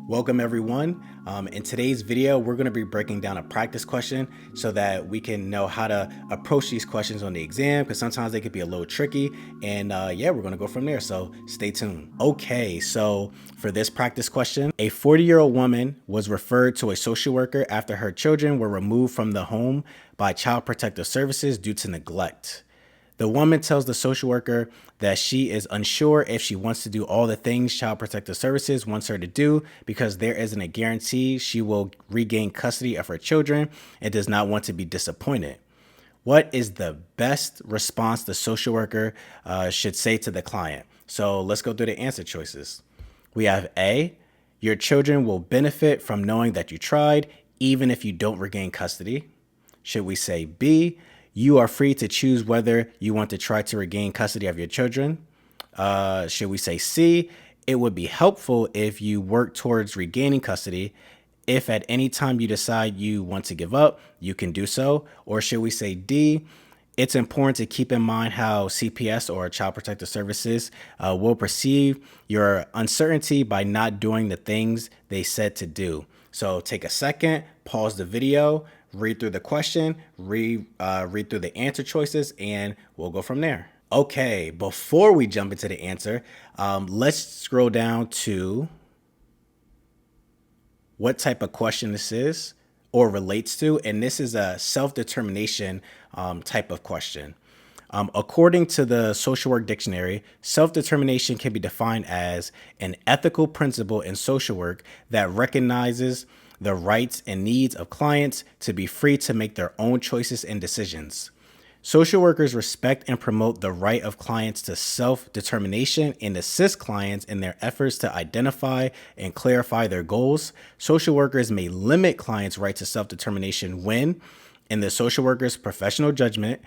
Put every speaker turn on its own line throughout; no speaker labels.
Welcome everyone. In today's video, we're going to be breaking down a practice question so that we can know how to approach these questions on the exam, because sometimes they could be a little tricky. And yeah, we're going to go from there. So stay tuned. Okay, so for this practice question, a 40-year-old woman was referred to a social worker after her children were removed from the home by Child Protective Services due to neglect. The woman tells the social worker that she is unsure if she wants to do all the things Child Protective Services wants her to do because there isn't a guarantee she will regain custody of her children and does not want to be disappointed. What is the best response the social worker should say to the client? So let's go through the answer choices. We have A, your children will benefit from knowing that you tried, even if you don't regain custody. Should we say B, you are free to choose whether you want to try to regain custody of your children? Should we say C, it would be helpful if you work towards regaining custody. If at any time you decide you want to give up, you can do so. Or should we say D, it's important to keep in mind how CPS or Child Protective Services will perceive your uncertainty by not doing the things they said to do. So take a second, pause the video, read through the question, read through the answer choices, and we'll go from there. Okay, before we jump into the answer, let's scroll down to what type of question this is or relates to, and this is a self-determination type of question. According to the Social Work Dictionary, self-determination can be defined as an ethical principle in social work that recognizes the rights and needs of clients to be free to make their own choices and decisions. Social workers respect and promote the right of clients to self-determination and assist clients in their efforts to identify and clarify their goals. Social workers may limit clients' right to self-determination when, in the social worker's professional judgment,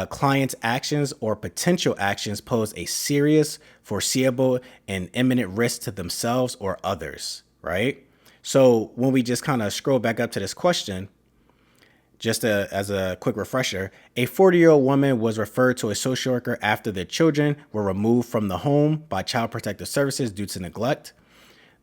clients' actions or potential actions pose a serious, foreseeable, and imminent risk to themselves or others, right? So when we just kind of scroll back up to this question, just as a quick refresher, a 40-year-old woman was referred to a social worker after their children were removed from the home by Child Protective Services due to neglect.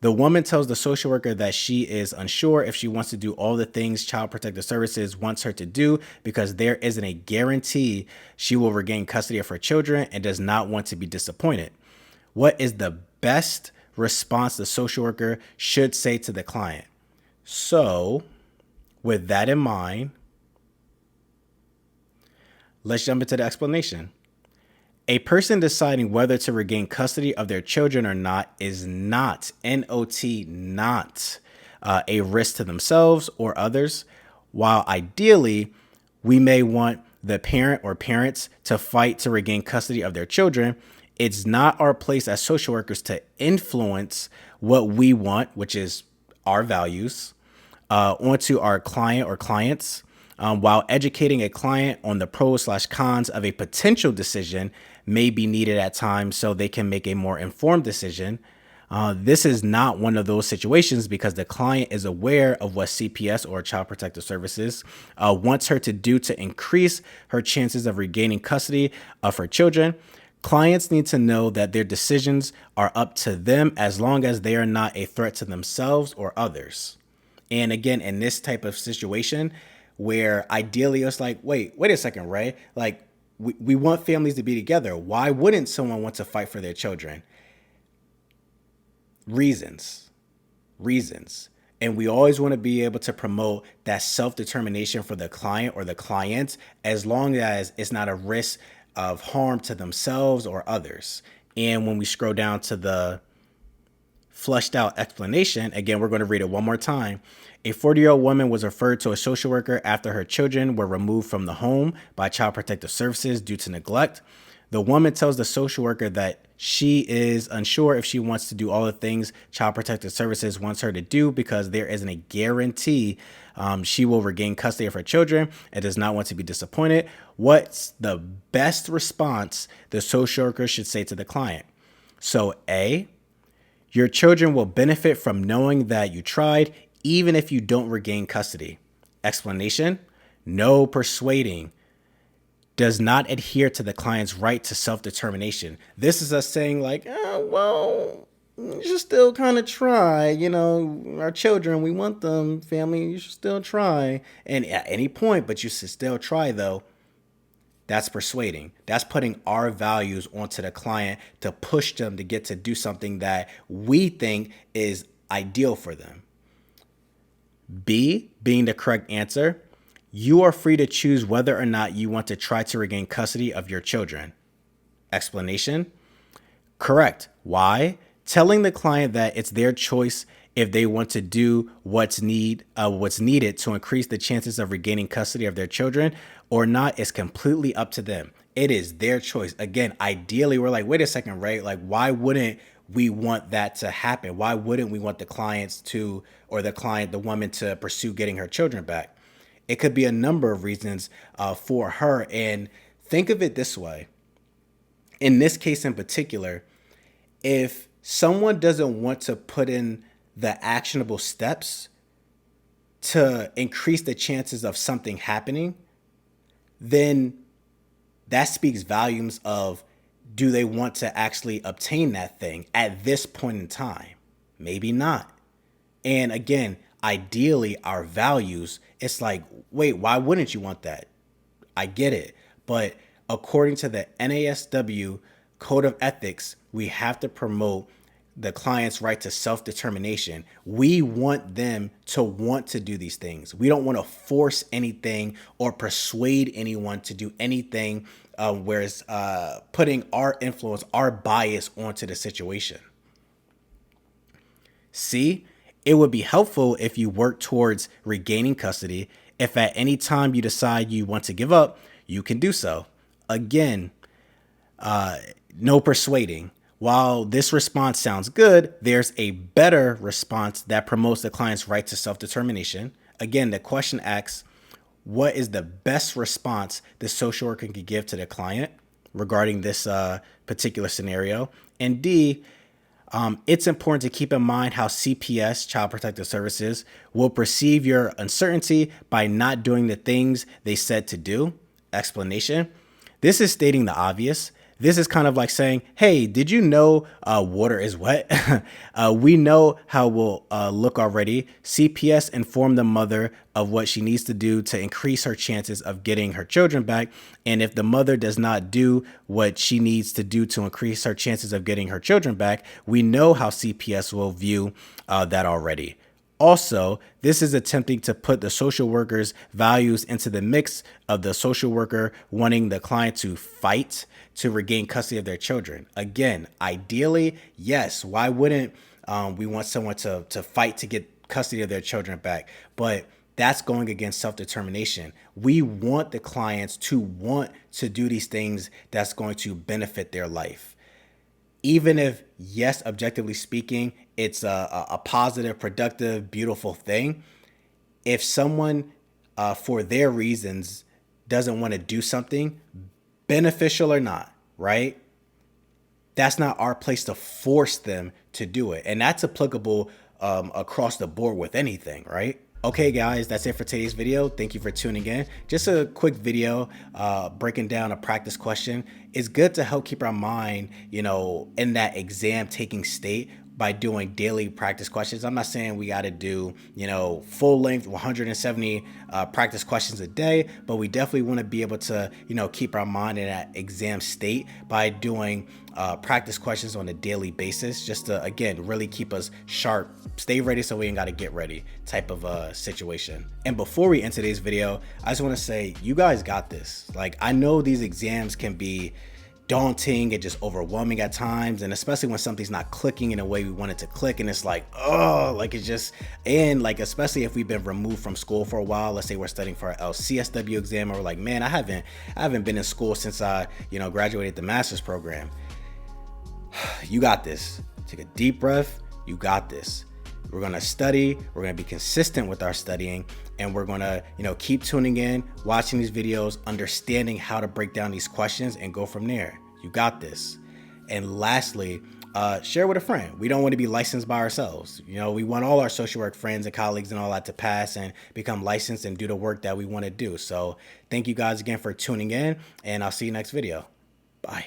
The woman tells the social worker that she is unsure if she wants to do all the things Child Protective Services wants her to do because there isn't a guarantee she will regain custody of her children and does not want to be disappointed. What is the best response the social worker should say to the client? So with that in mind, let's jump into the explanation. A person deciding whether to regain custody of their children or not is not, N-O-T, not a risk to themselves or others. While ideally, we may want the parent or parents to fight to regain custody of their children, it's not our place as social workers to influence what we want, which is our values, onto our client or clients. While educating a client on the pros/cons of a potential decision may be needed at times so they can make a more informed decision, this is not one of those situations because the client is aware of what CPS or Child Protective Services wants her to do to increase her chances of regaining custody of her children. Clients need to know that their decisions are up to them as long as they are not a threat to themselves or others. And again, in this type of situation where ideally it's like, wait a second, Ray, like we want families to be together. Why wouldn't someone want to fight for their children? Reasons. And we always want to be able to promote that self-determination for the client or the clients, as long as it's not a risk of harm to themselves or others. And when we scroll down to the fleshed out explanation, again, we're going to read it one more time. A 40-year-old woman was referred to a social worker after her children were removed from the home by Child Protective Services due to neglect. The woman tells the social worker that she is unsure if she wants to do all the things Child Protective Services wants her to do because there isn't a guarantee she will regain custody of her children and does not want to be disappointed. What's the best response the social worker should say to the client? So A, your children will benefit from knowing that you tried, even if you don't regain custody. Explanation: no persuading. Does not adhere to the client's right to self-determination. This is us saying like, well, you should still kind of try. You know, our children, we want them, family, you should still try. And at any point, but you should still try, though. That's persuading. That's putting our values onto the client to push them to get to do something that we think is ideal for them. B, being the correct answer, you are free to choose whether or not you want to try to regain custody of your children. Explanation, correct. Why? Telling the client that it's their choice if they want to do what's needed to increase the chances of regaining custody of their children or not is completely up to them. It is their choice. Again, ideally, we're like, wait a second, right? Like, why wouldn't we want that to happen? Why wouldn't we want the clients to, or the woman to pursue getting her children back? It could be a number of reasons for her. And think of it this way. In this case in particular, if someone doesn't want to put in the actionable steps to increase the chances of something happening, then that speaks volumes of, do they want to actually obtain that thing at this point in time? Maybe not. And again, ideally, our values, it's like, wait, why wouldn't you want that? I get it. But according to the NASW Code of Ethics, we have to promote the client's right to self-determination. We want them to want to do these things. We don't want to force anything or persuade anyone to do anything, whereas putting our influence, our bias onto the situation. C, it would be helpful if you work towards regaining custody. If at any time you decide you want to give up, you can do so. Again, no persuading. While this response sounds good, there's a better response that promotes the client's right to self-determination. Again, the question asks, what is the best response the social worker can give to the client regarding this particular scenario? And D, it's important to keep in mind how CPS, Child Protective Services, will perceive your uncertainty by not doing the things they said to do. Explanation, this is stating the obvious. This is kind of like saying, hey, did you know water is wet? We know how we'll look already. CPS informed the mother of what she needs to do to increase her chances of getting her children back. And if the mother does not do what she needs to do to increase her chances of getting her children back, we know how CPS will view that already. Also, this is attempting to put the social worker's values into the mix of the social worker wanting the client to fight to regain custody of their children. Again, ideally, yes. Why wouldn't we want someone to fight to get custody of their children back? But that's going against self-determination. We want the clients to want to do these things that's going to benefit their life. Even if, yes, objectively speaking, it's a positive, productive, beautiful thing. If someone, for their reasons, doesn't want to do something, beneficial or not, right? That's not our place to force them to do it. And that's applicable across the board with anything, right? Okay, guys, that's it for today's video. Thank you for tuning in. Just a quick video breaking down a practice question. It's good to help keep our mind, in that exam taking state by doing daily practice questions. I'm not saying we got to do, full length 170 practice questions a day, but we definitely want to be able to, keep our mind in that exam state by doing practice questions on a daily basis, just to, again, really keep us sharp, stay ready so we ain't got to get ready type of situation. And before we end today's video, I just want to say, you guys got this. Like, I know these exams can be daunting and just overwhelming at times, and especially when something's not clicking in a way we want it to click, and it's like, oh, like it's just, and like, especially if we've been removed from school for a while. Let's say we're studying for our LCSW exam, and we're like, man, I haven't been in school since I graduated the master's program. You got this. Take a deep breath. You got this. We're going to study. We're going to be consistent with our studying, and we're going to, keep tuning in, watching these videos, understanding how to break down these questions, and go from there. You got this. And lastly, share with a friend. We don't want to be licensed by ourselves. We want all our social work friends and colleagues and all that to pass and become licensed and do the work that we want to do. So thank you guys again for tuning in, and I'll see you next video. Bye.